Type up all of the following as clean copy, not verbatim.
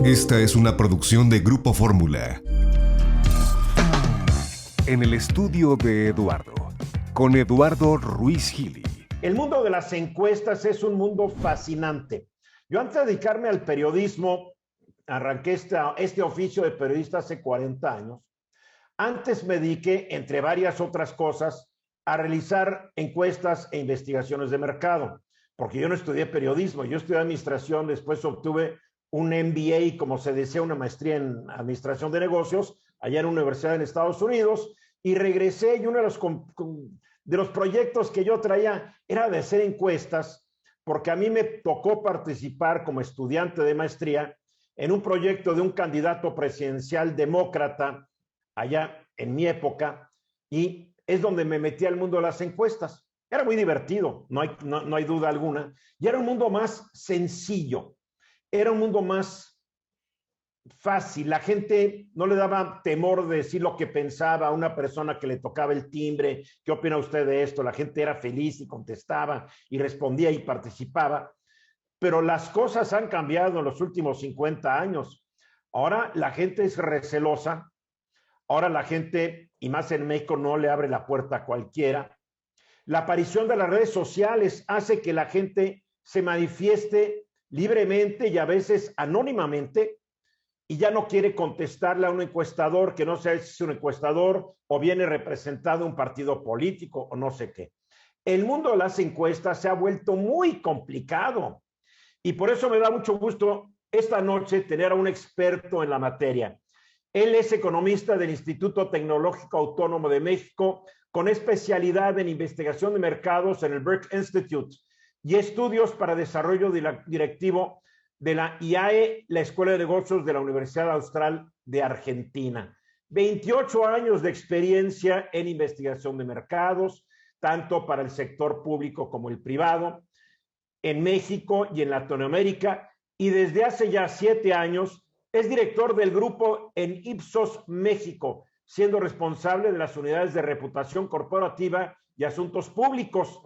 Esta es una producción de Grupo Fórmula. En el estudio de Eduardo, con Eduardo Ruiz Gili. El mundo de las encuestas es un mundo fascinante. Yo antes de dedicarme al periodismo, arranqué este oficio de periodista hace 40 años. Antes me dediqué, entre varias otras cosas, a realizar encuestas e investigaciones de mercado, porque yo no estudié periodismo, yo estudié administración, después obtuve un MBA, como se decía, una maestría en administración de negocios, allá en una universidad en Estados Unidos, y regresé y uno de los proyectos que yo traía era de hacer encuestas, porque a mí me tocó participar como estudiante de maestría en un proyecto de un candidato presidencial demócrata allá en mi época, y es donde me metí al mundo de las encuestas. Era muy divertido, no hay duda alguna, y era un mundo más sencillo, era un mundo más fácil. La gente no le daba temor de decir lo que pensaba a una persona que le tocaba el timbre. ¿Qué opina usted de esto? La gente era feliz y contestaba y respondía y participaba. Pero las cosas han cambiado en los últimos 50 años. Ahora la gente es recelosa. Ahora la gente, y más en México, no le abre la puerta a cualquiera. La aparición de las redes sociales hace que la gente se manifieste libremente y a veces anónimamente, y ya no quiere contestarle a un encuestador que no sé si es un encuestador o viene representado un partido político o no sé qué. El mundo de las encuestas se ha vuelto muy complicado y por eso me da mucho gusto esta noche tener a un experto en la materia. Él es economista del Instituto Tecnológico Autónomo de México con especialidad en investigación de mercados en el Berkeley Institute y estudios para desarrollo directivo de la IAE, la Escuela de Negocios de la Universidad Austral de Argentina. 28 años de experiencia en investigación de mercados, tanto para el sector público como el privado, en México y en Latinoamérica, y desde hace ya 7 años es director del grupo en Ipsos México, siendo responsable de las unidades de reputación corporativa y asuntos públicos.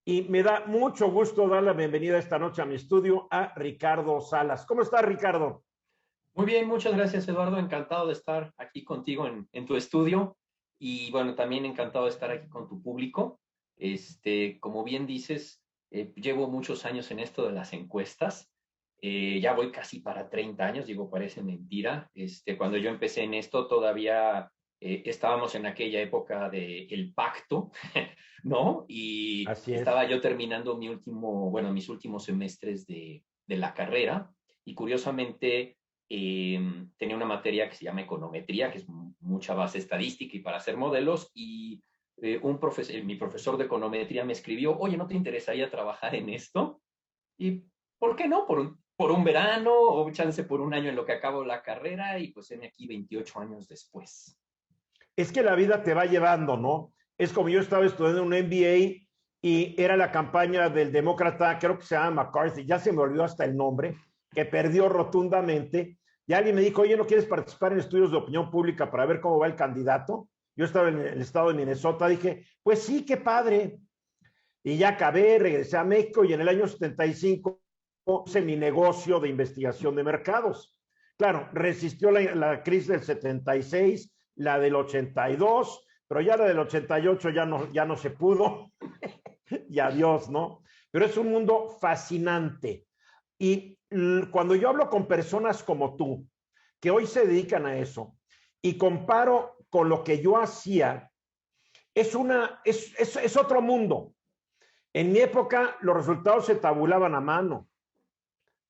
Y me da mucho gusto dar la bienvenida esta noche a mi estudio a Ricardo Salas. ¿Cómo estás, Ricardo? Muy bien, muchas gracias, Eduardo. Encantado de estar aquí contigo en tu estudio y bueno, también encantado de estar aquí con tu público. Como bien dices, llevo muchos años en esto de las encuestas. Ya voy casi para 30 años, digo, parece mentira. Cuando yo empecé en esto todavía estábamos en aquella época del pacto, ¿no? Y estaba yo terminando mis últimos semestres de la carrera y curiosamente tenía una materia que se llama econometría, que es mucha base estadística y para hacer modelos, y mi profesor de econometría me escribió, oye, ¿no te interesaría trabajar en esto? Y ¿por qué no? Por un verano o chance por un año en lo que acabo la carrera y pues aquí 28 años después. Es que la vida te va llevando, ¿no? Es como yo estaba estudiando un MBA y era la campaña del demócrata, creo que se llama McCarthy, ya se me olvidó hasta el nombre, que perdió rotundamente. Y alguien me dijo, oye, ¿no quieres participar en estudios de opinión pública para ver cómo va el candidato? Yo estaba en el estado de Minnesota, dije, pues sí, qué padre. Y ya acabé, regresé a México y en el año 75 hice mi negocio de investigación de mercados. Claro, resistió la crisis del 76, la del 82, pero ya la del 88 ya no se pudo. Y adiós, ¿no? Pero es un mundo fascinante. Y cuando yo hablo con personas como tú, que hoy se dedican a eso, y comparo con lo que yo hacía, es otro mundo. En mi época los resultados se tabulaban a mano.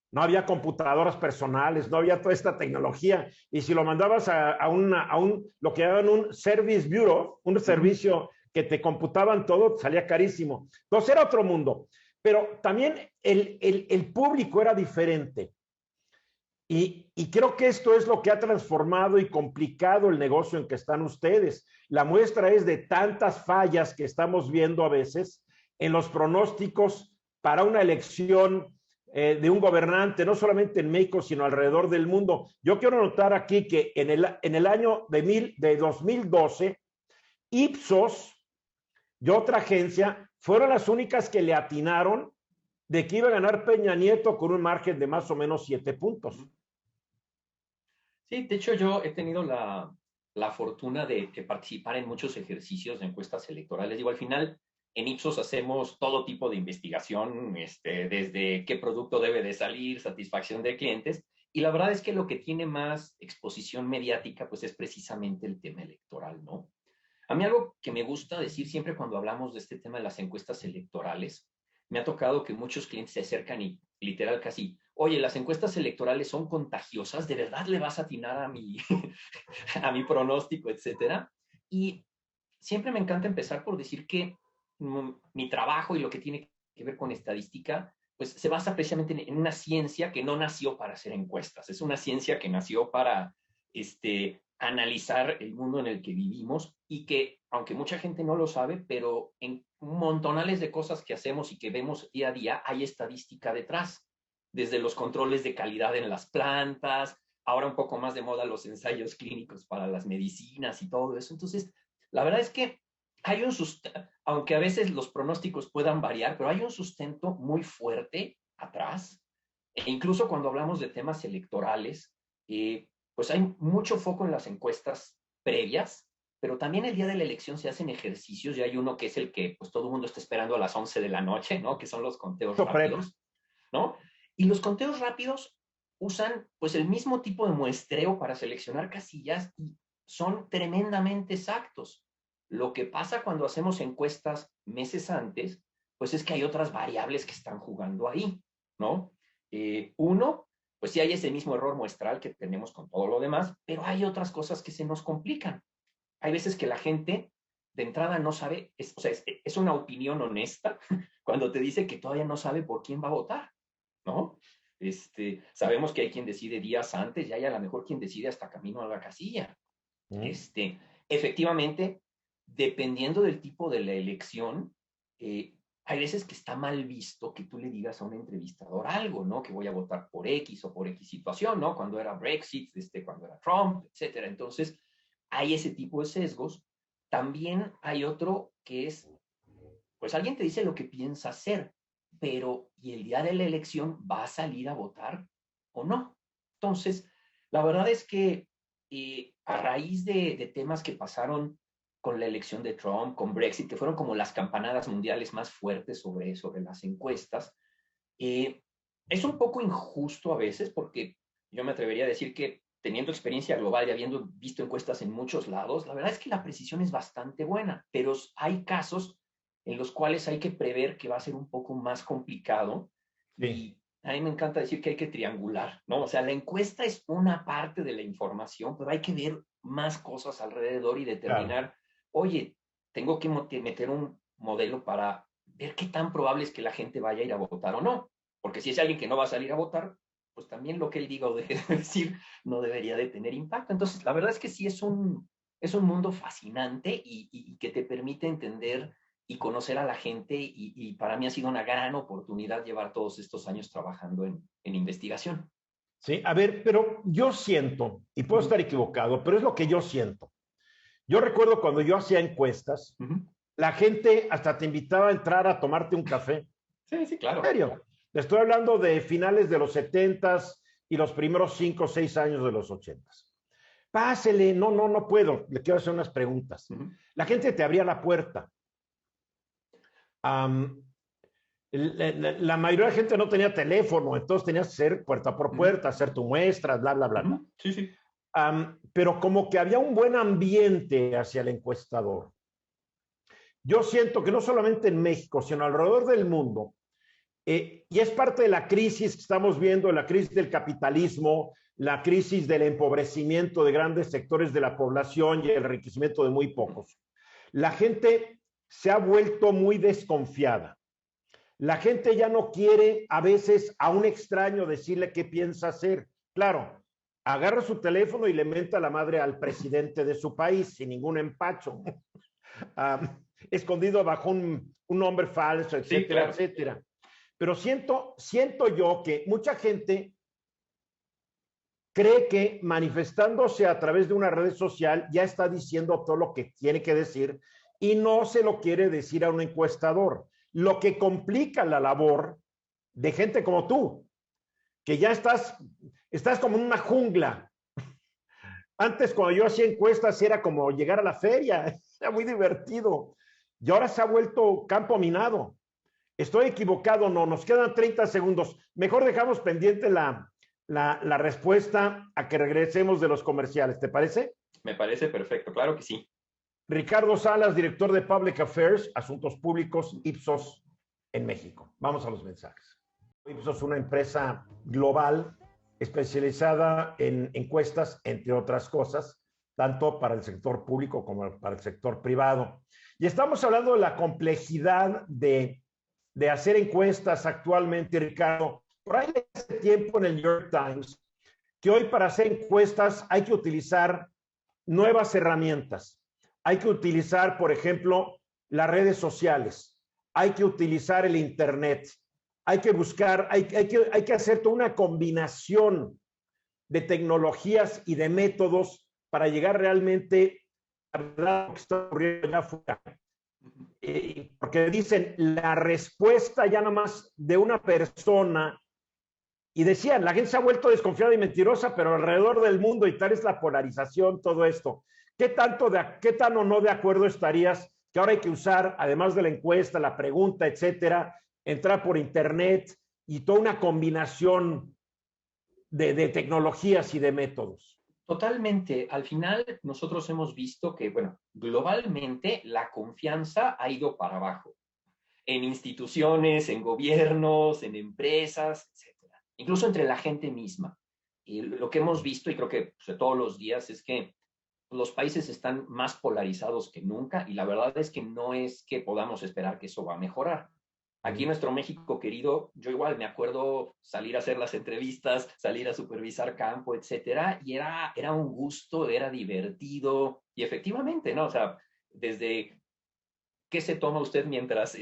No había computadoras personales, no había toda esta tecnología. Y si lo mandabas a lo que llaman un service bureau, un servicio que te computaban todo, salía carísimo. Entonces era otro mundo. Pero también el público era diferente. Y creo que esto es lo que ha transformado y complicado el negocio en que están ustedes. La muestra es de tantas fallas que estamos viendo a veces en los pronósticos para una elección de un gobernante, no solamente en México, sino alrededor del mundo. Yo quiero notar aquí que en el año de 2012, Ipsos y otra agencia fueron las únicas que le atinaron de que iba a ganar Peña Nieto con un margen de más o menos 7 puntos. Sí, de hecho yo he tenido la fortuna de participar en muchos ejercicios de encuestas electorales. Digo, al final en Ipsos hacemos todo tipo de investigación, desde qué producto debe de salir, satisfacción de clientes, y la verdad es que lo que tiene más exposición mediática pues es precisamente el tema electoral, ¿no? A mí algo que me gusta decir siempre cuando hablamos de este tema de las encuestas electorales, me ha tocado que muchos clientes se acercan y literal casi, oye, las encuestas electorales son contagiosas, ¿de verdad le vas a atinar a a mi pronóstico, etcétera? Y siempre me encanta empezar por decir que mi trabajo y lo que tiene que ver con estadística, pues se basa precisamente en una ciencia que no nació para hacer encuestas, es una ciencia que nació para analizar el mundo en el que vivimos y que, aunque mucha gente no lo sabe, pero en montonales de cosas que hacemos y que vemos día a día, hay estadística detrás, desde los controles de calidad en las plantas, ahora un poco más de moda los ensayos clínicos para las medicinas y todo eso. Entonces, la verdad es que hay un sustento, aunque a veces los pronósticos puedan variar, pero hay un sustento muy fuerte atrás. E incluso cuando hablamos de temas electorales, pues hay mucho foco en las encuestas previas, pero también el día de la elección se hacen ejercicios y hay uno que es el que pues todo el mundo está esperando a las 11 de la noche, ¿no? Que son los conteos rápidos, ¿no? Y los conteos rápidos usan pues el mismo tipo de muestreo para seleccionar casillas y son tremendamente exactos. Lo que pasa cuando hacemos encuestas meses antes, pues es que hay otras variables que están jugando ahí, ¿no? Uno, pues sí hay ese mismo error muestral que tenemos con todo lo demás, pero hay otras cosas que se nos complican. Hay veces que la gente de entrada no sabe, o sea, es una opinión honesta cuando te dice que todavía no sabe por quién va a votar, ¿no? Sabemos que hay quien decide días antes y hay a lo mejor quien decide hasta camino a la casilla. Efectivamente, dependiendo del tipo de la elección, hay veces que está mal visto que tú le digas a un entrevistador algo, ¿no? Que voy a votar por X o por X situación, ¿no? Cuando era Brexit, cuando era Trump, etcétera. Entonces, hay ese tipo de sesgos. También hay otro que es, pues alguien te dice lo que piensa hacer, pero ¿y el día de la elección va a salir a votar o no? Entonces, la verdad es que a raíz de temas que pasaron con la elección de Trump, con Brexit, que fueron como las campanadas mundiales más fuertes sobre las encuestas, es un poco injusto a veces porque yo me atrevería a decir que teniendo experiencia global y habiendo visto encuestas en muchos lados, la verdad es que la precisión es bastante buena, pero hay casos en los cuales hay que prever que va a ser un poco más complicado. Sí. Y a mí me encanta decir que hay que triangular, ¿no? O sea, la encuesta es una parte de la información, pero hay que ver más cosas alrededor y determinar, claro, oye, tengo que meter un modelo para ver qué tan probable es que la gente vaya a ir a votar o no. Porque si es alguien que no va a salir a votar, pues también lo que él diga o deje de decir no debería de tener impacto. Entonces, la verdad es que sí es un mundo fascinante y que te permite entender y conocer a la gente y para mí ha sido una gran oportunidad llevar todos estos años trabajando en investigación. Sí, a ver, pero yo siento, y puedo estar equivocado, pero es lo que yo siento. Yo recuerdo cuando yo hacía encuestas, la gente hasta te invitaba a entrar a tomarte un café. Sí, sí, claro. En serio. Le estoy hablando de finales de los 70s y los primeros 5 o 6 años de los 80s. Pásele, no puedo, le quiero hacer unas preguntas. La gente te abría la puerta. La mayoría de la gente no tenía teléfono, entonces tenías que ser puerta por puerta, hacer tu muestra, bla, bla, bla, bla. Sí, sí. Pero como que había un buen ambiente hacia el encuestador. Yo siento que no solamente en México, sino alrededor del mundo, y es parte de la crisis que estamos viendo, la crisis del capitalismo, la crisis del empobrecimiento de grandes sectores de la población y el enriquecimiento de muy pocos. La gente se ha vuelto muy desconfiada. La gente ya no quiere a veces a un extraño decirle qué piensa hacer. Claro, agarra su teléfono y le menta la madre al presidente de su país sin ningún empacho, escondido bajo un nombre falso, etcétera, sí, claro, etcétera. Pero siento yo que mucha gente cree que manifestándose a través de una red social ya está diciendo todo lo que tiene que decir y no se lo quiere decir a un encuestador. Lo que complica la labor de gente como tú, que ya estás como en una jungla Antes, cuando yo hacía encuestas, era como llegar a la feria, era muy divertido. Y ahora se ha vuelto campo minado. ¿Estoy equivocado? No, nos quedan 30 segundos. Mejor dejamos pendiente la respuesta a que regresemos de los comerciales, ¿te parece? Me parece perfecto, claro que sí. Ricardo Salas, director de Public Affairs, Asuntos Públicos, Ipsos, en México. Vamos a los mensajes. Ipsos es una empresa global especializada en encuestas, entre otras cosas, tanto para el sector público como para el sector privado. Y estamos hablando de la complejidad de hacer encuestas actualmente, Ricardo. Por ahí hace tiempo en el New York Times que hoy para hacer encuestas hay que utilizar nuevas herramientas. Hay que utilizar, por ejemplo, las redes sociales. Hay que utilizar el Internet. Hay que buscar, hay que hacer toda una combinación de tecnologías y de métodos para llegar realmente a lo que está ocurriendo allá afuera. Porque dicen, la respuesta ya nada más de una persona, y decían, la gente se ha vuelto desconfiada y mentirosa, pero alrededor del mundo, y tal es la polarización, todo esto. ¿Qué tan o no de acuerdo estarías que ahora hay que usar, además de la encuesta, la pregunta, etcétera, entrar por Internet y toda una combinación de tecnologías y de métodos? Totalmente. Al final, nosotros hemos visto que, bueno, globalmente la confianza ha ido para abajo. En instituciones, en gobiernos, en empresas, etcétera. Incluso entre la gente misma. Y lo que hemos visto, y creo que pues, todos los días, es que los países están más polarizados que nunca, y la verdad es que no es que podamos esperar que eso va a mejorar. Aquí en nuestro México querido, yo igual me acuerdo salir a hacer las entrevistas, salir a supervisar campo, etcétera, y era un gusto, era divertido, y efectivamente, ¿no? O sea, desde qué se toma usted mientras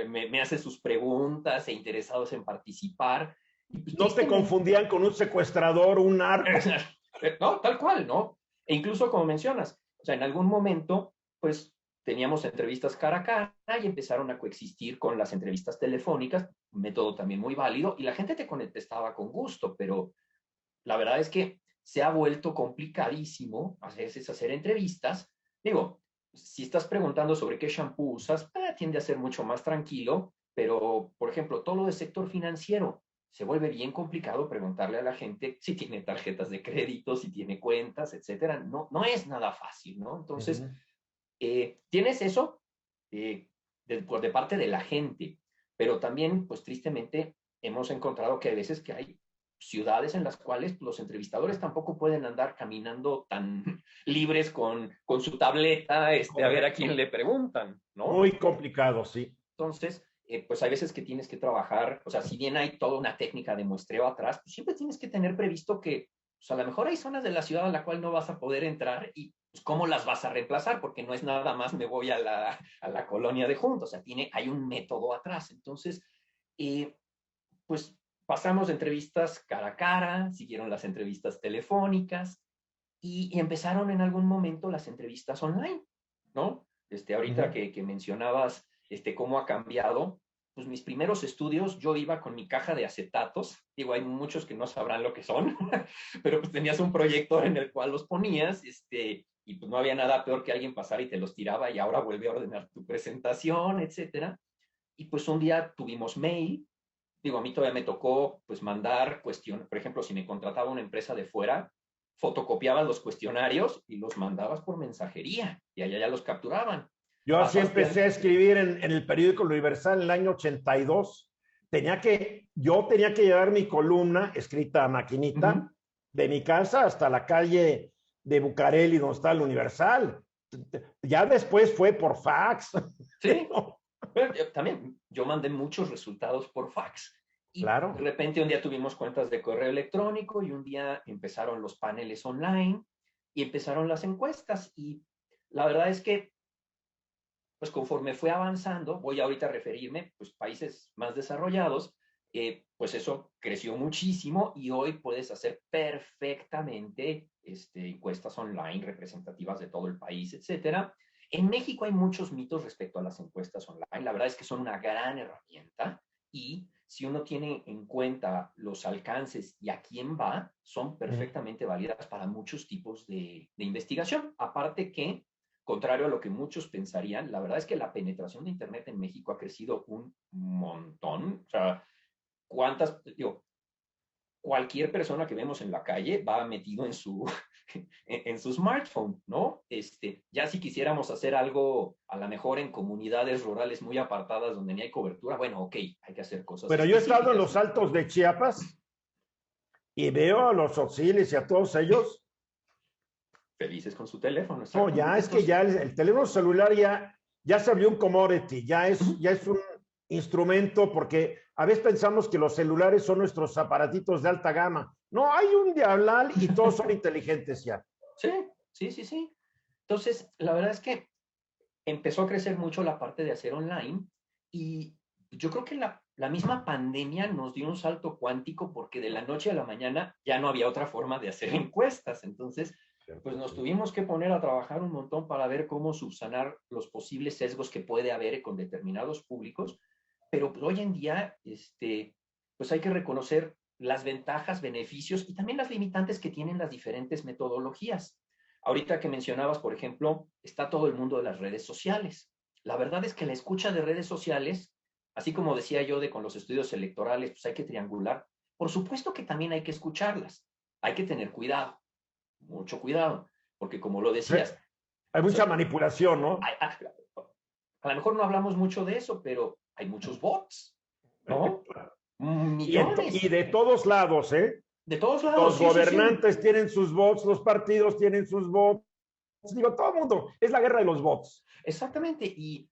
me hace sus preguntas e interesados en participar. Y pues, no te confundían con un secuestrador, un narco. No, tal cual, ¿no? E incluso como mencionas, o sea, en algún momento, pues teníamos entrevistas cara a cara y empezaron a coexistir con las entrevistas telefónicas, un método también muy válido, y la gente te contestaba con gusto, pero la verdad es que se ha vuelto complicadísimo a veces hacer entrevistas. Digo, si estás preguntando sobre qué shampoo usas, tiende a ser mucho más tranquilo, pero, por ejemplo, todo lo del sector financiero, se vuelve bien complicado preguntarle a la gente si tiene tarjetas de crédito, si tiene cuentas, etcétera. No, no es nada fácil, ¿no? Entonces, tienes eso de parte de la gente, pero también, pues tristemente, hemos encontrado que hay veces que hay ciudades en las cuales los entrevistadores tampoco pueden andar caminando tan libres con su tableta, a ver a quién le preguntan, ¿no? Muy complicado, sí. Entonces, pues hay veces que tienes que trabajar, o sea, si bien hay toda una técnica de muestreo atrás, pues siempre tienes que tener previsto que, pues a lo mejor hay zonas de la ciudad a la cual no vas a poder entrar y pues cómo las vas a reemplazar, porque no es nada más me voy a la colonia de juntos, o sea, hay un método atrás. Entonces, pues pasamos de entrevistas cara a cara, siguieron las entrevistas telefónicas y empezaron en algún momento las entrevistas online, ¿no? Ahorita que mencionabas cómo ha cambiado, pues mis primeros estudios yo iba con mi caja de acetatos, digo, hay muchos que no sabrán lo que son, pero pues tenías un proyector en el cual los ponías, y pues no había nada peor que alguien pasara y te los tiraba y ahora vuelve a ordenar tu presentación, etcétera. Y pues un día tuvimos mail, digo, a mí todavía me tocó pues mandar cuestiones, por ejemplo, si me contrataba una empresa de fuera, fotocopiabas los cuestionarios y los mandabas por mensajería y allá ya los capturaban. Yo así empecé a escribir en el periódico Universal en el año 82. Yo tenía que llevar mi columna escrita a maquinita de mi casa hasta la calle de Bucareli, donde está el Universal. Ya después fue por fax. Sí, bueno, también yo mandé muchos resultados por fax. Y claro. De repente un día tuvimos cuentas de correo electrónico y un día empezaron los paneles online y empezaron las encuestas. Y la verdad es que, pues conforme fue avanzando, voy ahorita a referirme, pues países más desarrollados, pues eso creció muchísimo y hoy puedes hacer perfectamente encuestas online representativas de todo el país, etcétera. En México hay muchos mitos respecto a las encuestas online. La verdad es que son una gran herramienta y si uno tiene en cuenta los alcances y a quién va, son perfectamente válidas para muchos tipos de investigación. Aparte que, contrario a lo que muchos pensarían, la verdad es que la penetración de Internet en México ha crecido un montón. O sea, cualquier persona que vemos en la calle va metido en en su smartphone, ¿no? Ya si quisiéramos hacer algo, a lo mejor en comunidades rurales muy apartadas donde ni hay cobertura, bueno, ok, hay que hacer cosas Pero yo he estado en específicas, los ¿no? altos de Chiapas y veo a los auxiliares y a todos ellos. Felices con su teléfono, No, ya exactamente. es que Entonces, ya el teléfono celular ya se abrió un commodity, uh-huh. ya es un instrumento, porque a veces pensamos que los celulares son nuestros aparatitos de alta gama. No, hay un diablal y todos son inteligentes ya. Sí, sí, sí, sí. Entonces, la verdad es que empezó a crecer mucho la parte de hacer online y yo creo que la misma pandemia nos dio un salto cuántico porque de la noche a la mañana ya no había otra forma de hacer encuestas. Entonces, pues nos tuvimos que poner a trabajar un montón para ver cómo subsanar los posibles sesgos que puede haber con determinados públicos. Pero pues, hoy en día, pues hay que reconocer las ventajas, beneficios y también las limitantes que tienen las diferentes metodologías. Ahorita que mencionabas, por ejemplo, está todo el mundo de las redes sociales. La verdad es que la escucha de redes sociales, así como decía yo de con los estudios electorales, pues hay que triangular. Por supuesto que también hay que escucharlas. Hay que tener cuidado, mucho cuidado, porque como lo Sí, decías, hay o sea, mucha manipulación, ¿no? a lo mejor no hablamos mucho de eso, pero hay muchos bots, ¿no? Y Millones. de todos lados, ¿eh? De todos lados, Los sí, sí, sí. gobernantes tienen sus bots, los partidos tienen sus bots. Digo, todo el mundo, es la guerra de los bots. Exactamente. Y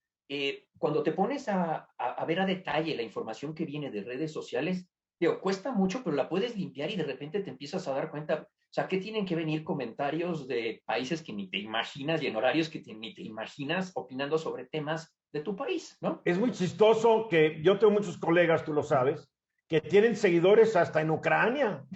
cuando te pones a ver a detalle la información que viene de redes sociales, digo, cuesta mucho, pero la puedes limpiar y de repente te empiezas a dar cuenta, o sea, ¿qué tienen que venir comentarios de países que ni te imaginas y en horarios que ni te imaginas opinando sobre temas de tu país, ¿no? Es muy chistoso que yo tengo muchos colegas, tú lo sabes, que tienen seguidores hasta en Ucrania.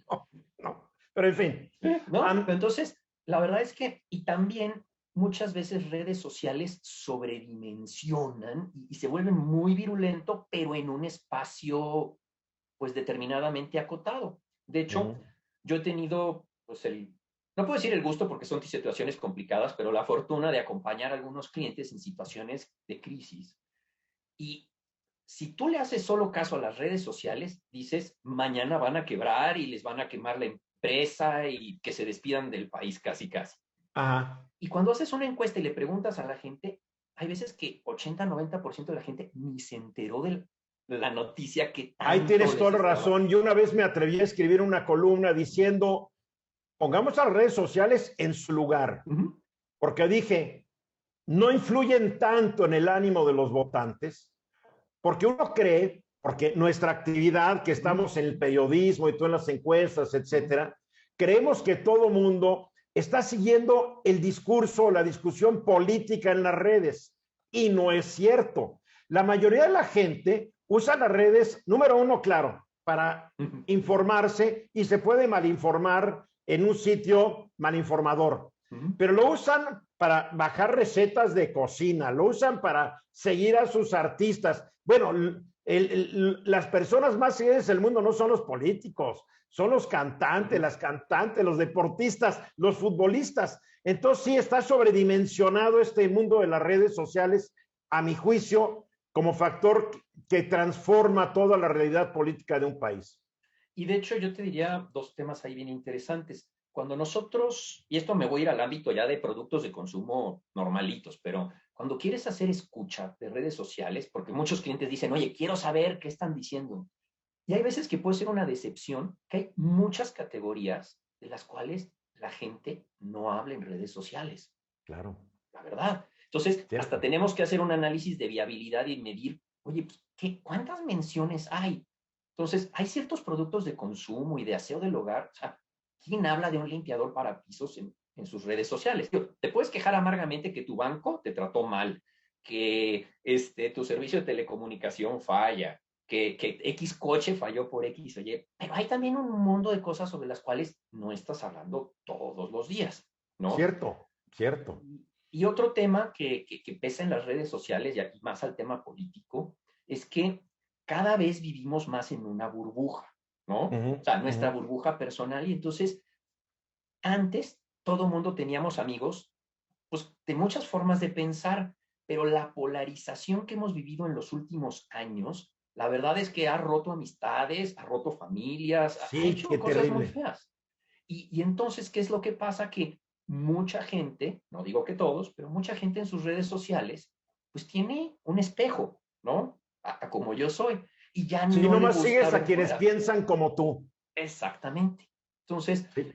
No, no. Pero en fin. ¿No? Pero entonces, la verdad es que, y también muchas veces redes sociales sobredimensionan y se vuelven muy virulento, pero en un espacio, pues, determinadamente acotado. De hecho, yo he tenido, pues, no puedo decir el gusto porque son situaciones complicadas, pero la fortuna de acompañar a algunos clientes en situaciones de crisis. Y si tú le haces solo caso a las redes sociales, dices, mañana van a quebrar y les van a quemar la empresa y que se despidan del país casi casi. Ajá. Y cuando haces una encuesta y le preguntas a la gente, hay veces que 80-90% de la gente ni se enteró de la noticia que Ahí tanto tienes toda les la estaba. razón. Yo una vez me atreví a escribir una columna diciendo, pongamos a las redes sociales en su lugar, Uh-huh. porque dije, no influyen tanto en el ánimo de los votantes, porque uno cree, porque nuestra actividad, que estamos en el periodismo y tú en las encuestas, etcétera, creemos que todo mundo está siguiendo el discurso, la discusión política en las redes, y no es cierto. La mayoría de la gente usa las redes, número uno, claro, para Uh-huh. informarse y se puede malinformar en un sitio malinformador, Uh-huh. pero lo usan para bajar recetas de cocina, lo usan para seguir a sus artistas. Bueno, las personas más seguidas del mundo no son los políticos, son los cantantes, las cantantes, los deportistas, los futbolistas. Entonces sí está sobredimensionado este mundo de las redes sociales, a mi juicio, como factor que transforma toda la realidad política de un país. Y de hecho yo te diría dos temas ahí bien interesantes. Cuando nosotros, y esto me voy a ir al ámbito ya de productos de consumo normalitos, pero cuando quieres hacer escucha de redes sociales, porque muchos clientes dicen, oye, quiero saber qué están diciendo. Y hay veces que puede ser una decepción, que hay muchas categorías de las cuales la gente no habla en redes sociales. Claro. La verdad. Entonces, Cierto. hasta tenemos que hacer un análisis de viabilidad y medir, oye, pues, ¿cuántas menciones hay? Entonces, hay ciertos productos de consumo y de aseo del hogar. O sea, ¿quién habla de un limpiador para pisos en sus redes sociales? Te puedes quejar amargamente que tu banco te trató mal, que tu servicio de telecomunicación falla, que X coche falló por X o Y, pero hay también un mundo de cosas sobre las cuales no estás hablando todos los días, ¿no? Cierto, cierto. Y otro tema que pesa en las redes sociales, y aquí más al tema político, es que cada vez vivimos más en una burbuja, ¿no? O sea, nuestra burbuja personal. Y entonces, antes, todo mundo teníamos amigos, pues, de muchas formas de pensar, pero la polarización que hemos vivido en los últimos años, la verdad es que ha roto amistades, ha roto familias, ha Sí, hecho qué cosas muy terrible. feas. Y entonces, ¿qué es lo que pasa? Que mucha gente, no digo que todos, pero mucha gente en sus redes sociales, pues tiene un espejo, ¿no? A como yo soy, y ya Sí, no le nomás busca sigues a ver quienes fuera. piensan como tú. Exactamente. Entonces, Sí.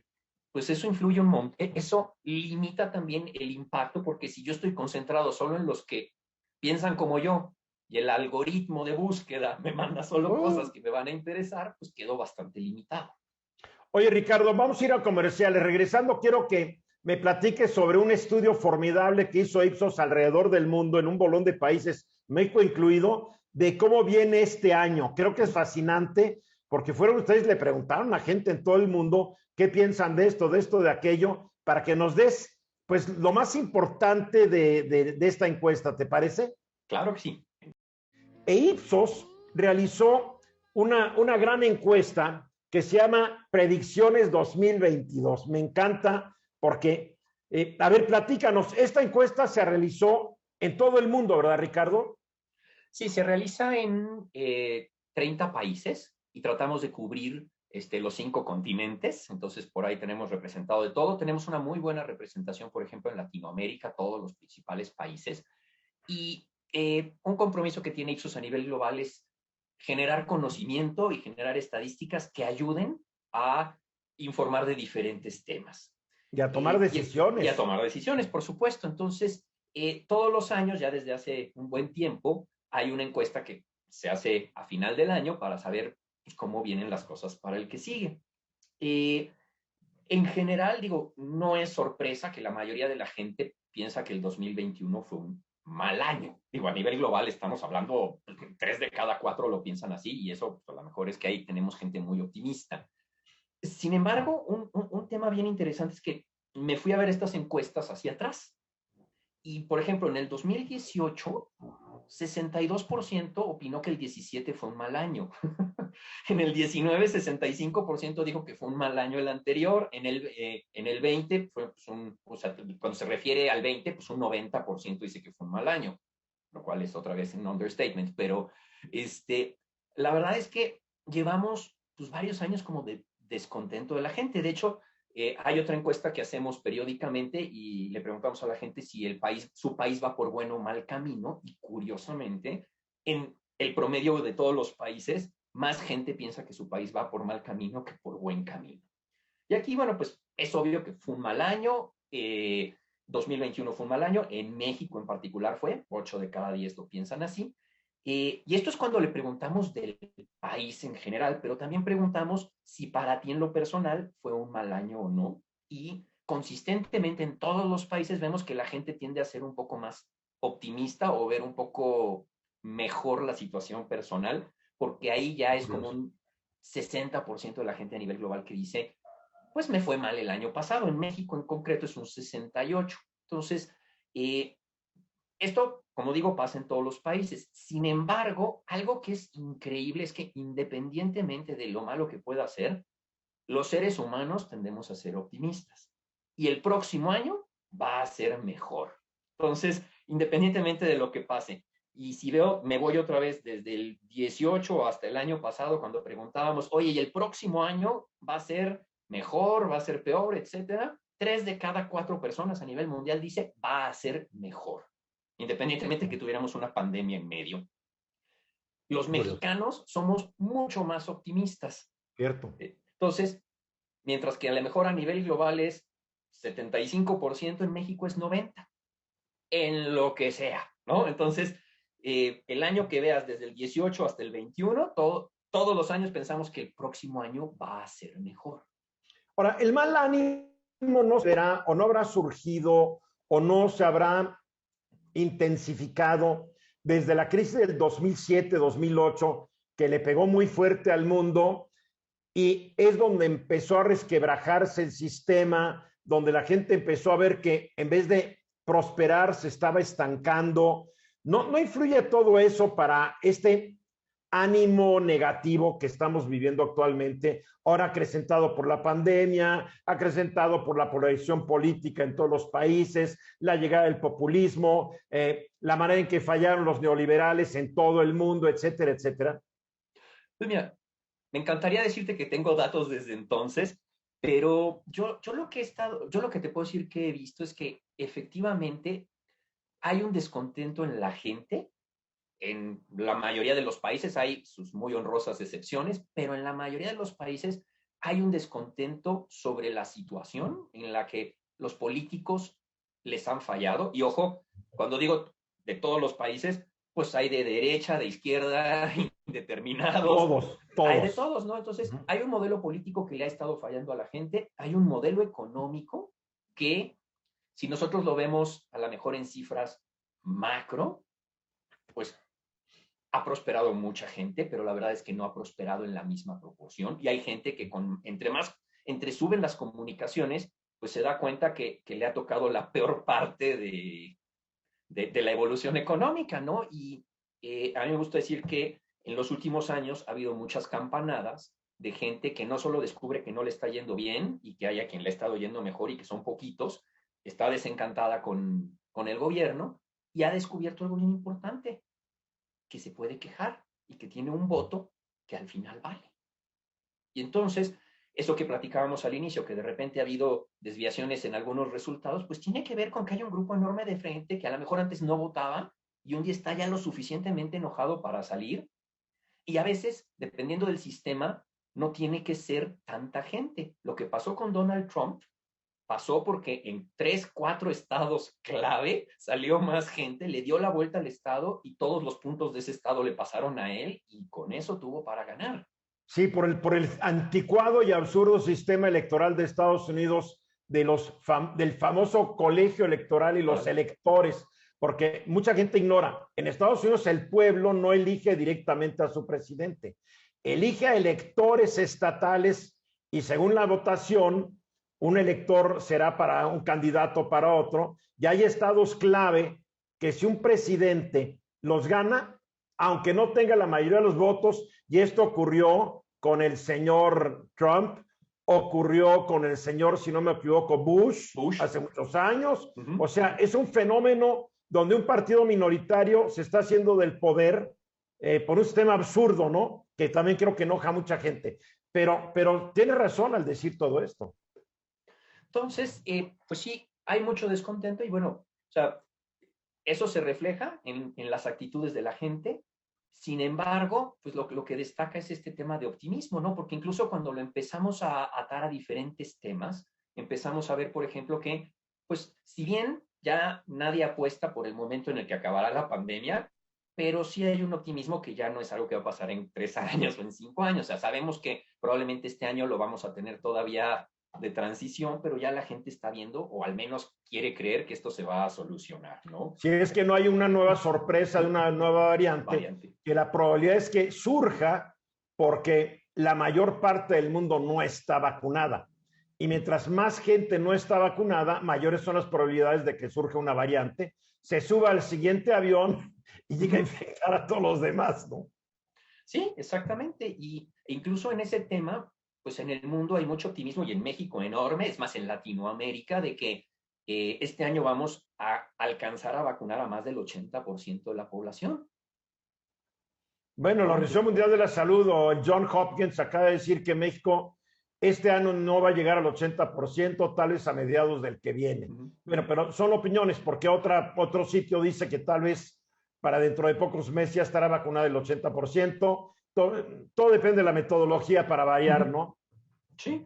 pues eso influye un montón. Eso limita también el impacto, porque si yo estoy concentrado solo en los que piensan como yo y el algoritmo de búsqueda me manda solo cosas que me van a interesar, pues quedo bastante limitado. Oye, Ricardo, vamos a ir a comerciales. Regresando, quiero que me platiques sobre un estudio formidable que hizo Ipsos alrededor del mundo, en un bolón de países, México incluido, de cómo viene este año. Creo que es fascinante, porque fueron ustedes, le preguntaron a gente en todo el mundo qué piensan de esto, de aquello, para que nos des, pues, lo más importante de esta encuesta, ¿te parece? Claro que sí. E Ipsos realizó una gran encuesta que se llama Predicciones 2022. Me encanta porque, a ver, platícanos, esta encuesta se realizó en todo el mundo, ¿verdad, Ricardo? Sí, se realiza en 30 países y tratamos de cubrir los 5 continentes. Entonces, por ahí tenemos representado de todo. Tenemos una muy buena representación, por ejemplo, en Latinoamérica, todos los principales países. Y un compromiso que tiene Ipsos a nivel global es generar conocimiento y generar estadísticas que ayuden a informar de diferentes temas. Y a tomar Y a decisiones. tomar decisiones, por supuesto. Entonces, todos los años, ya desde hace un buen tiempo, hay una encuesta que se hace a final del año para saber pues, cómo vienen las cosas para el que sigue. Eh, en general, digo, no es sorpresa que la mayoría de la gente piensa que el 2021 fue un mal año. Digo, a nivel global estamos hablando, 3 de cada 4 lo piensan así y eso, pues, a lo mejor es que ahí tenemos gente muy optimista. Sin embargo, un tema bien interesante es que me fui a ver estas encuestas hacia atrás. Y, por ejemplo, en el 2018, 62% opinó que el 17 fue un mal año. En el 19, 65% dijo que fue un mal año el anterior. En el 20, fue pues, o sea, cuando se refiere al 20, pues un 90% dice que fue un mal año, lo cual es otra vez un understatement. Pero la verdad es que llevamos pues, varios años como de descontento de la gente. De hecho, hay otra encuesta que hacemos periódicamente y le preguntamos a la gente si su país va por buen o mal camino y curiosamente, en el promedio de todos los países, más gente piensa que su país va por mal camino que por buen camino. Y aquí, bueno, pues es obvio que fue un mal año, 2021 fue un mal año, en México en particular fue, 8 de cada 10 lo piensan así, y esto es cuando le preguntamos del país en general, pero también preguntamos si para ti en lo personal fue un mal año o no. Y consistentemente en todos los países vemos que la gente tiende a ser un poco más optimista o ver un poco mejor la situación personal, porque ahí ya es como un 60% de la gente a nivel global que dice, pues me fue mal el año pasado. En México en concreto es un 68%. Entonces, esto, como digo, pasa en todos los países. Sin embargo, algo que es increíble es que independientemente de lo malo que pueda ser, los seres humanos tendemos a ser optimistas. Y el próximo año va a ser mejor. Entonces, independientemente de lo que pase. Y si veo, me voy otra vez desde el 18 hasta el año pasado, cuando preguntábamos, oye, ¿y el próximo año va a ser mejor, va a ser peor, etcétera? 3 de cada 4 personas a nivel mundial dice, va a ser mejor independientemente de que tuviéramos una pandemia en medio. Los mexicanos somos mucho más optimistas. Cierto. Entonces, mientras que a lo mejor a nivel global es 75%, en México es 90%, en lo que sea, ¿no? Entonces, el año que veas desde el 18 hasta el 21, todos los años pensamos que el próximo año va a ser mejor. Ahora, el mal ánimo no será o no habrá surgido o no se habrá intensificado desde la crisis del 2007-2008, que le pegó muy fuerte al mundo y es donde empezó a resquebrajarse el sistema, donde la gente empezó a ver que en vez de prosperar se estaba estancando, ¿No influye todo eso para este ánimo negativo que estamos viviendo actualmente, ahora acrecentado por la pandemia, acrecentado por la polarización política en todos los países, la llegada del populismo, la manera en que fallaron los neoliberales en todo el mundo, etcétera, etcétera? Pues mira, me encantaría decirte que tengo datos desde entonces, pero yo lo que te puedo decir que he visto es que efectivamente hay un descontento en la gente. En la mayoría de los países hay sus muy honrosas excepciones, pero en la mayoría de los países hay un descontento sobre la situación en la que los políticos les han fallado. Y ojo, cuando digo de todos los países, pues hay de derecha, de izquierda, indeterminados, Todos, hay de todos. todos, ¿no? Entonces, hay un modelo político que le ha estado fallando a la gente, hay un modelo económico que, si nosotros lo vemos a lo mejor en cifras macro, pues ha prosperado mucha gente, pero la verdad es que no ha prosperado en la misma proporción. Y hay gente que entre suben las comunicaciones, pues se da cuenta que le ha tocado la peor parte de la evolución económica, ¿no? Y a mí me gusta decir que en los últimos años ha habido muchas campanadas de gente que no solo descubre que no le está yendo bien y que haya quien le ha estado yendo mejor y que son poquitos, está desencantada con el gobierno y ha descubierto algo bien importante, que se puede quejar y que tiene un voto que al final vale. Y entonces, eso que platicábamos al inicio, que de repente ha habido desviaciones en algunos resultados, pues tiene que ver con que hay un grupo enorme de gente que a lo mejor antes no votaba y un día está ya lo suficientemente enojado para salir. Y a veces, dependiendo del sistema, no tiene que ser tanta gente. Lo que pasó con Donald Trump pasó porque en 3, 4 estados clave salió más gente, le dio la vuelta al estado y todos los puntos de ese estado le pasaron a él y con eso tuvo para ganar. Sí, por el anticuado y absurdo sistema electoral de Estados Unidos, del famoso colegio electoral y los electores, porque mucha gente ignora, en Estados Unidos el pueblo no elige directamente a su presidente, elige a electores estatales y según la votación, un elector será para un candidato para otro, y hay estados clave que si un presidente los gana, aunque no tenga la mayoría de los votos, y esto ocurrió con el señor Trump, ocurrió con el señor, si no me equivoco, Bush. Hace muchos años. O sea, es un fenómeno donde un partido minoritario se está haciendo del poder por un sistema absurdo, ¿no? Que también creo que enoja a mucha gente. Pero tiene razón al decir todo esto. Entonces, pues sí, hay mucho descontento y bueno, o sea, eso se refleja en las actitudes de la gente. Sin embargo, pues lo que destaca es este tema de optimismo, ¿no? Porque incluso cuando lo empezamos a atar a diferentes temas, empezamos a ver, por ejemplo, que, pues, si bien ya nadie apuesta por el momento en el que acabará la pandemia, pero sí hay un optimismo que ya no es algo que va a pasar en 3 años o en 5 años. O sea, sabemos que probablemente este año lo vamos a tener todavía de transición, pero ya la gente está viendo, o al menos quiere creer que esto se va a solucionar, ¿no? Si es que no hay una nueva sorpresa de una nueva variante, que la probabilidad es que surja porque la mayor parte del mundo no está vacunada. Y mientras más gente no está vacunada, mayores son las probabilidades de que surja una variante, se suba al siguiente avión y llegue a infectar a todos los demás, ¿no? Sí, exactamente. Y incluso en ese tema, pues en el mundo hay mucho optimismo y en México enorme, es más en Latinoamérica, de que este año vamos a alcanzar a vacunar a más del 80% de la población. Bueno, la Organización Mundial de la Salud o el John Hopkins acaba de decir que México este año no va a llegar al 80%, tal vez a mediados del que viene. Bueno, pero son opiniones, porque otro sitio dice que tal vez para dentro de pocos meses ya estará vacunado el 80%. Todo depende de la metodología para variar, ¿no? Sí.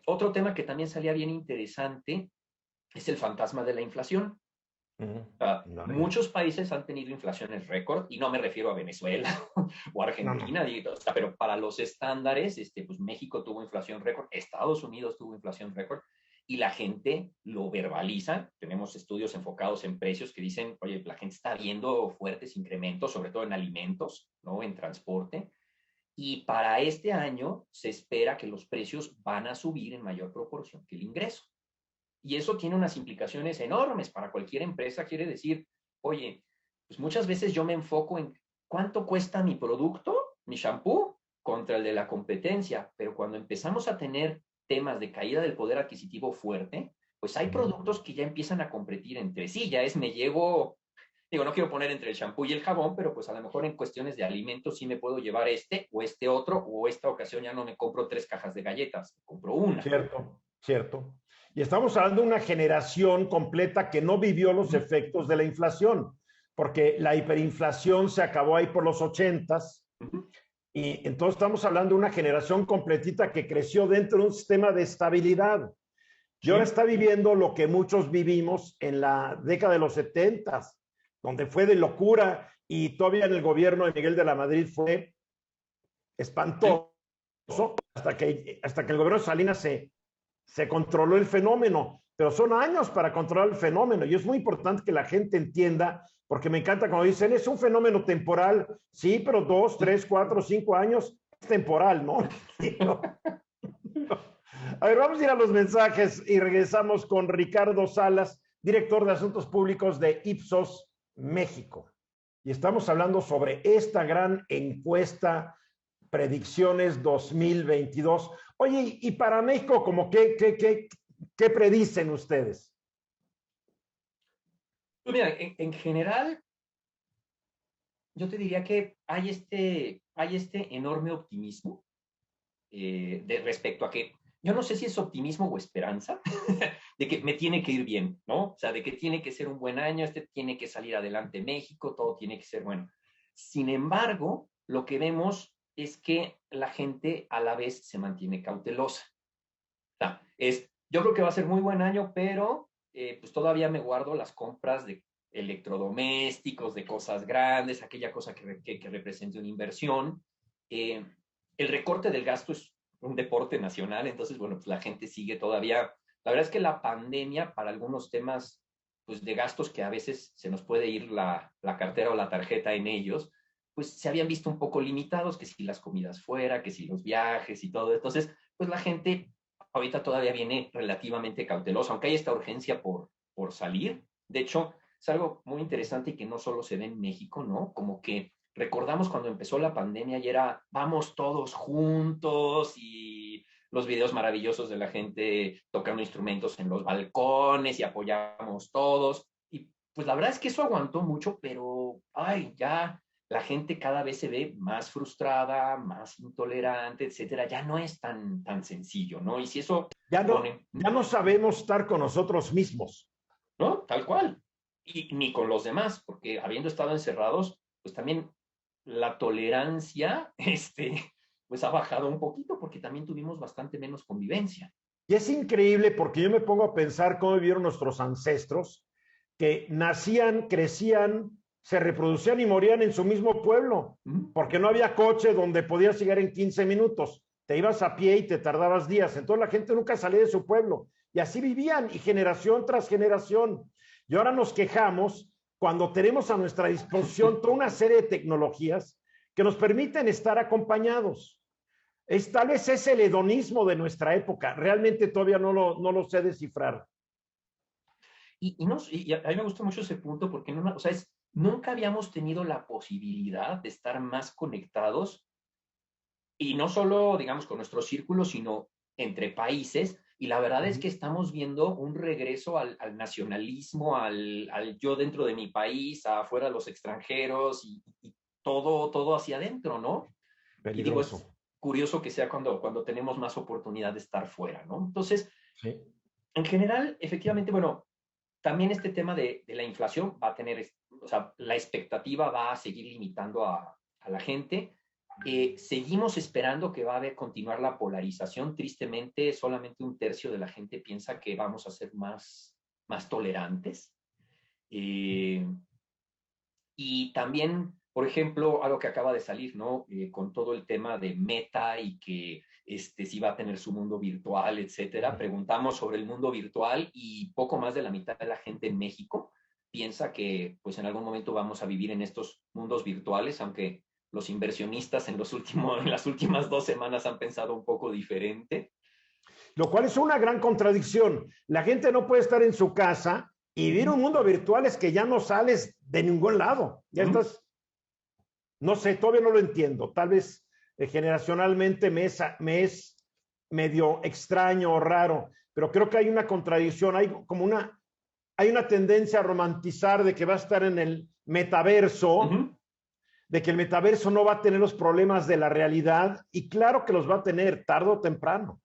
Otro tema que también salía bien interesante es el fantasma de la inflación. Muchos países han tenido inflaciones récord, y no me refiero a Venezuela o Argentina, pero para los estándares, pues México tuvo inflación récord, Estados Unidos tuvo inflación récord, y la gente lo verbaliza. Tenemos estudios enfocados en precios que dicen, oye, la gente está viendo fuertes incrementos, sobre todo en alimentos, ¿no? En transporte. Y para este año se espera que los precios van a subir en mayor proporción que el ingreso. Y eso tiene unas implicaciones enormes para cualquier empresa. Quiere decir, oye, pues muchas veces yo me enfoco en cuánto cuesta mi producto, mi shampoo, contra el de la competencia, pero cuando empezamos a tener temas de caída del poder adquisitivo fuerte, pues hay productos que ya empiezan a competir entre sí, ya es me llevo, digo, no quiero poner entre el champú y el jabón, pero pues a lo mejor en cuestiones de alimentos sí me puedo llevar este o este otro, o esta ocasión ya no me compro 3 cajas de galletas, me compro una. Cierto, cierto. Y estamos hablando de una generación completa que no vivió los efectos de la inflación, porque la hiperinflación se acabó ahí por los 80s, y entonces estamos hablando de una generación completita que creció dentro de un sistema de estabilidad. Y ahora está viviendo lo que muchos vivimos en la década de los 70s, donde fue de locura y todavía en el gobierno de Miguel de la Madrid fue espantoso hasta que el gobierno de Salinas se controló el fenómeno, pero son años para controlar el fenómeno y es muy importante que la gente entienda, porque me encanta cuando dicen, es un fenómeno temporal, sí, pero 2, 3, 4, 5 años es temporal, ¿no? A ver, vamos a ir a los mensajes y regresamos con Ricardo Salas, director de Asuntos Públicos de Ipsos México. Y estamos hablando sobre esta gran encuesta Predicciones 2022. Oye, y para México, ¿cómo qué predicen ustedes? Pues mira, en general, yo te diría que hay este enorme optimismo respecto a que yo no sé si es optimismo o esperanza de que me tiene que ir bien, ¿no? O sea, de que tiene que ser un buen año, tiene que salir adelante México, todo tiene que ser bueno. Sin embargo, lo que vemos es que la gente a la vez se mantiene cautelosa. O sea, yo creo que va a ser muy buen año, pero pues todavía me guardo las compras de electrodomésticos, de cosas grandes, aquella cosa que represente una inversión. El recorte del gasto es un deporte nacional, entonces, bueno, pues la gente sigue todavía. La verdad es que la pandemia para algunos temas pues, de gastos que a veces se nos puede ir la cartera o la tarjeta en ellos, pues se habían visto un poco limitados, que si las comidas fuera, que si los viajes y todo. Entonces, pues la gente ahorita todavía viene relativamente cautelosa, aunque hay esta urgencia por salir. De hecho, es algo muy interesante y que no solo se ve en México, ¿no? Como que recordamos cuando empezó la pandemia y era, vamos todos juntos y los videos maravillosos de la gente tocando instrumentos en los balcones y apoyamos todos. Y pues la verdad es que eso aguantó mucho, pero, ay, ya la gente cada vez se ve más frustrada, más intolerante, etcétera. Ya no es tan sencillo, ¿no? Y si eso ya pone, no sabemos estar con nosotros mismos. ¿no? Tal cual. Y ni con los demás, porque habiendo estado encerrados, pues también la tolerancia, pues ha bajado un poquito porque también tuvimos bastante menos convivencia. Y es increíble porque yo me pongo a pensar cómo vivieron nuestros ancestros, que nacían, crecían, se reproducían y morían en su mismo pueblo, porque no había coche donde podías llegar en 15 minutos. Te ibas a pie y te tardabas días. Entonces la gente nunca salía de su pueblo. Y así vivían, y generación tras generación. Y ahora nos quejamos cuando tenemos a nuestra disposición toda una serie de tecnologías que nos permiten estar acompañados. Tal vez es el hedonismo de nuestra época. Realmente todavía no lo sé descifrar. Y a mí me gusta mucho ese punto porque no, o sea, nunca habíamos tenido la posibilidad de estar más conectados y no solo, digamos, con nuestro círculo, sino entre países. Y la verdad es que estamos viendo un regreso al nacionalismo, al yo dentro de mi país, afuera de los extranjeros y todo hacia adentro, ¿no? Peligroso. Y digo, es curioso que sea cuando tenemos más oportunidad de estar fuera, ¿no? Entonces, sí. En general, efectivamente, bueno, también este tema de la inflación va a tener, o sea, la expectativa va a seguir limitando a la gente. Seguimos esperando que va a continuar la polarización. Tristemente, solamente 1/3 de la gente piensa que vamos a ser más tolerantes. Y también, por ejemplo, algo que acaba de salir, ¿no? Con todo el tema de Meta y que si va a tener su mundo virtual, etcétera. Preguntamos sobre el mundo virtual y poco más de la mitad de la gente en México piensa que pues en algún momento vamos a vivir en estos mundos virtuales, aunque los inversionistas en las últimas 2 semanas han pensado un poco diferente. Lo cual es una gran contradicción. La gente no puede estar en su casa Y vivir un mundo virtual es que ya no sales de ningún lado. Ya estás, no sé, todavía no lo entiendo. Tal vez generacionalmente me es medio extraño o raro, pero creo que hay una contradicción, hay una tendencia a romantizar de que va a estar en el metaverso, de que el metaverso no va a tener los problemas de la realidad, y claro que los va a tener tarde o temprano.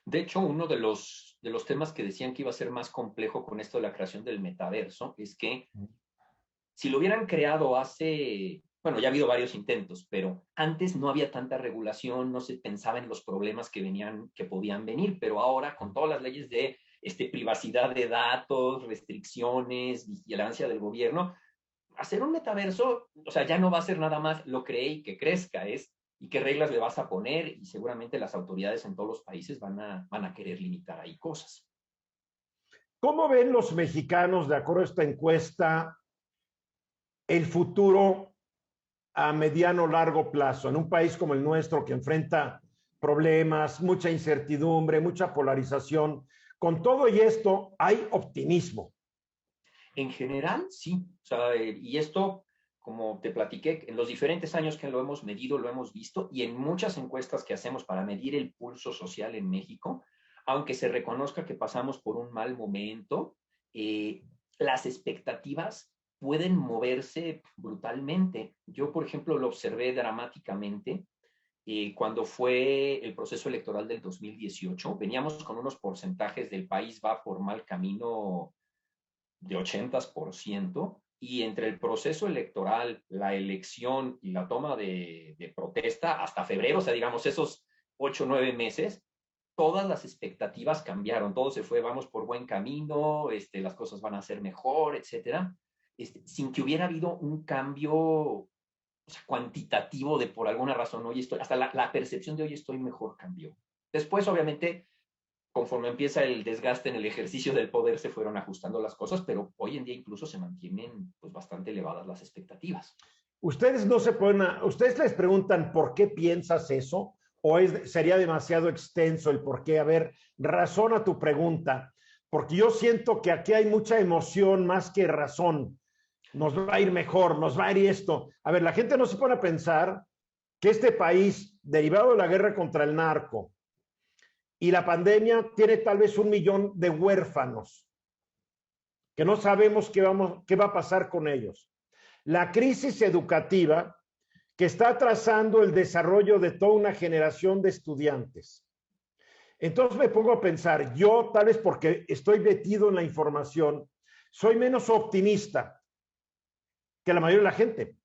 De hecho, uno de los temas que decían que iba a ser más complejo con esto de la creación del metaverso es que si lo hubieran creado hace, bueno, ya ha habido varios intentos, pero antes no había tanta regulación, no se pensaba en los problemas que podían venir, pero ahora con todas las leyes de privacidad de datos, restricciones, vigilancia del gobierno, hacer un metaverso, o sea, ya no va a ser nada más lo creé y que crezca, es y qué reglas le vas a poner, y seguramente las autoridades en todos los países van a querer limitar ahí cosas. ¿Cómo ven los mexicanos, de acuerdo a esta encuesta, el futuro a mediano o largo plazo en un país como el nuestro que enfrenta problemas, mucha incertidumbre, mucha polarización? Con todo y esto, hay optimismo. En general, sí. O sea, y esto, como te platiqué, en los diferentes años que lo hemos medido, lo hemos visto, y en muchas encuestas que hacemos para medir el pulso social en México, aunque se reconozca que pasamos por un mal momento, las expectativas pueden moverse brutalmente. Yo, por ejemplo, lo observé dramáticamente cuando fue el proceso electoral del 2018. Veníamos con unos porcentajes del país va por mal camino de 80%, y entre el proceso electoral, la elección y la toma de protesta hasta febrero, o sea, digamos esos 8 o 9 meses, todas las expectativas cambiaron, todo se fue, vamos por buen camino, las cosas van a ser mejor, etcétera, sin que hubiera habido un cambio, o sea, cuantitativo de por alguna razón, hoy estoy, hasta la percepción de hoy estoy mejor cambió. Después, obviamente, conforme empieza el desgaste en el ejercicio del poder, se fueron ajustando las cosas, pero hoy en día incluso se mantienen pues bastante elevadas las expectativas. Ustedes no se ponen ustedes les preguntan por qué piensas eso, o sería demasiado extenso el por qué. A ver, razona tu pregunta, porque yo siento que aquí hay mucha emoción más que razón. Nos va a ir mejor, nos va a ir esto. A ver, la gente no se pone a pensar que este país, derivado de la guerra contra el narco y la pandemia, tiene tal vez 1 millón de huérfanos que no sabemos qué va a pasar con ellos. La crisis educativa que está atrasando el desarrollo de toda una generación de estudiantes. Entonces me pongo a pensar, yo tal vez porque estoy metido en la información, soy menos optimista que la mayoría de la gente.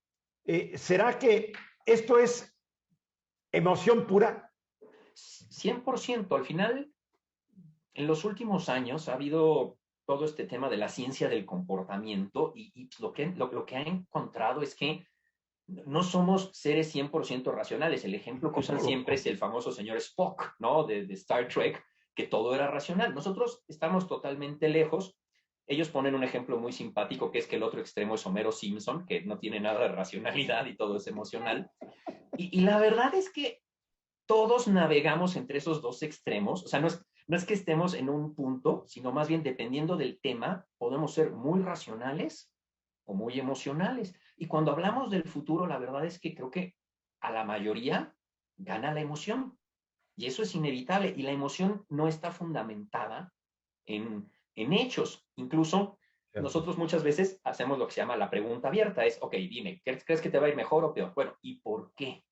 ¿Será que esto es emoción pura? 100%. Al final, en los últimos años ha habido todo este tema de la ciencia del comportamiento, y lo que ha encontrado es que no somos seres 100% racionales. El ejemplo que usan siempre es el famoso señor Spock, ¿no? De Star Trek, que todo era racional. Nosotros estamos totalmente lejos. Ellos ponen un ejemplo muy simpático, que es que el otro extremo es Homero Simpson, que no tiene nada de racionalidad y todo es emocional. Y la verdad es que todos navegamos entre esos dos extremos. O sea, no es que estemos en un punto, sino más bien dependiendo del tema, podemos ser muy racionales o muy emocionales. Y cuando hablamos del futuro, la verdad es que creo que a la mayoría gana la emoción. Y eso es inevitable. Y la emoción no está fundamentada en hechos. Incluso nosotros muchas veces hacemos lo que se llama la pregunta abierta. Es, ok, dime, ¿crees que te va a ir mejor o peor? Bueno, ¿y por qué?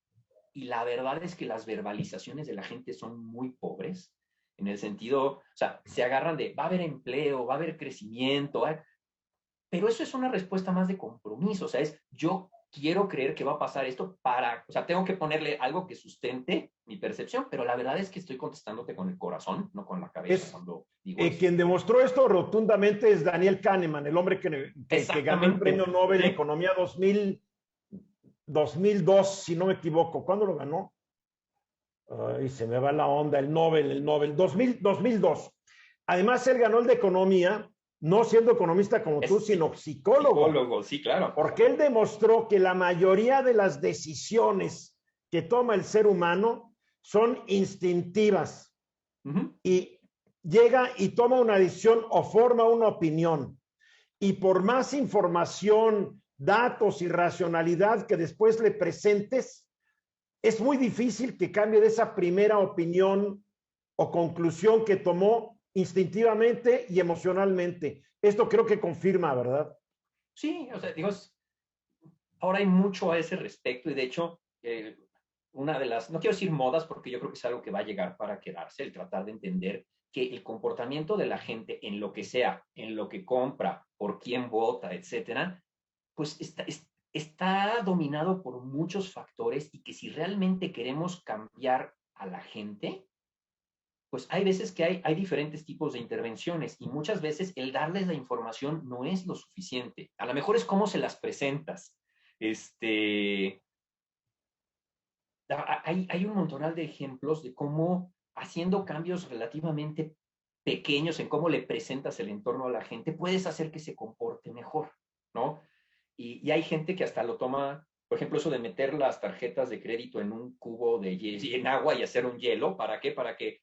Y la verdad es que las verbalizaciones de la gente son muy pobres, en el sentido, o sea, se agarran de, va a haber empleo, va a haber crecimiento, pero eso es una respuesta más de compromiso. O sea, es, yo quiero creer que va a pasar esto o sea, tengo que ponerle algo que sustente mi percepción, pero la verdad es que estoy contestándote con el corazón, no con la cabeza cuando digo eso. Quien demostró esto rotundamente es Daniel Kahneman, el hombre que ganó el premio Nobel de Economía 2002, si no me equivoco. ¿Cuándo lo ganó? Ay, se me va la onda, el Nobel, 2002. Además, él ganó el de Economía, no siendo economista como tú, sino psicólogo. Psicólogo, sí, claro. Porque él demostró que la mayoría de las decisiones que toma el ser humano son instintivas. Y llega y toma una decisión o forma una opinión. Y por más información, datos y racionalidad que después le presentes, es muy difícil que cambie de esa primera opinión o conclusión que tomó instintivamente y emocionalmente. Esto creo que confirma, ¿verdad? Sí, o sea, digo, ahora hay mucho a ese respecto y de hecho, una de las, no quiero decir modas porque yo creo que es algo que va a llegar para quedarse, el tratar de entender que el comportamiento de la gente en lo que sea, en lo que compra, por quién vota, etcétera, pues está dominado por muchos factores y que si realmente queremos cambiar a la gente, pues hay veces que hay diferentes tipos de intervenciones y muchas veces el darles la información no es lo suficiente. A lo mejor es cómo se las presentas. Hay un montonal de ejemplos de cómo haciendo cambios relativamente pequeños en cómo le presentas el entorno a la gente, puedes hacer que se comporte mejor, ¿no? Y hay gente que hasta lo toma, por ejemplo, eso de meter las tarjetas de crédito en un cubo en agua y hacer un hielo. ¿Para qué? Para que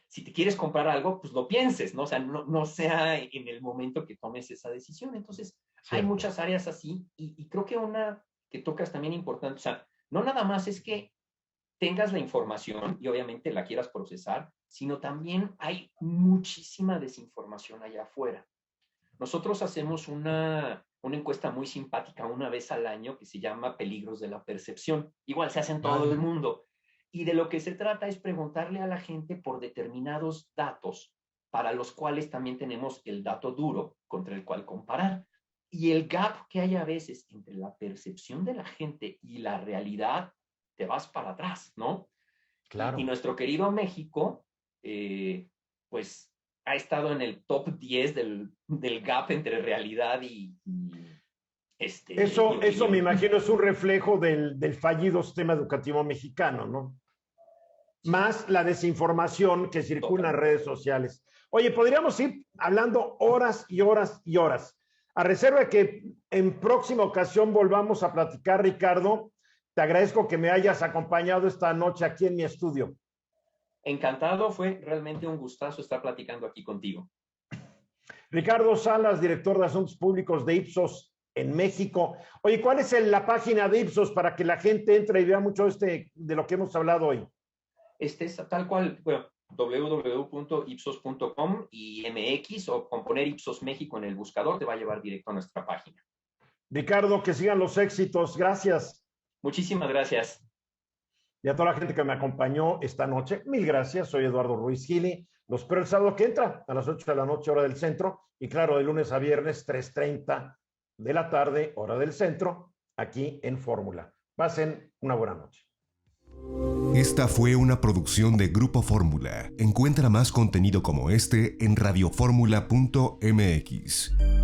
si te quieres comprar algo, pues lo pienses, ¿no? O sea, no sea en el momento que tomes esa decisión. Entonces, hay muchas áreas así y creo que una que tocas también importante, o sea, no nada más es que tengas la información y obviamente la quieras procesar, sino también hay muchísima desinformación allá afuera. Nosotros hacemos una encuesta muy simpática una vez al año que se llama Peligros de la Percepción. Igual se hace en todo el mundo. Y de lo que se trata es preguntarle a la gente por determinados datos para los cuales también tenemos el dato duro contra el cual comparar. Y el gap que hay a veces entre la percepción de la gente y la realidad, te vas para atrás, ¿no? Claro. Y nuestro querido México, pues ha estado en el top 10 del gap entre realidad y Eso me imagino es un reflejo del fallido sistema educativo mexicano, ¿no? Sí. Más la desinformación que circula en redes sociales. Oye, podríamos ir hablando horas y horas y horas. A reserva de que en próxima ocasión volvamos a platicar, Ricardo, te agradezco que me hayas acompañado esta noche aquí en mi estudio. Encantado, fue realmente un gustazo estar platicando aquí contigo. Ricardo Salas, director de Asuntos Públicos de Ipsos en México. Oye, ¿cuál es la página de Ipsos para que la gente entre y vea mucho de lo que hemos hablado hoy? Es tal cual, bueno, www.ipsos.com y MX o con poner Ipsos México en el buscador te va a llevar directo a nuestra página. Ricardo, que sigan los éxitos. Gracias. Muchísimas gracias. Y a toda la gente que me acompañó esta noche, mil gracias. Soy Eduardo Ruiz Gili. Los espero el sábado que entra a las 8 de la noche, hora del centro. Y claro, de lunes a viernes, 3:30 de la tarde, hora del centro, aquí en Fórmula. Pasen una buena noche. Esta fue una producción de Grupo Fórmula. Encuentra más contenido como este en radioformula.mx.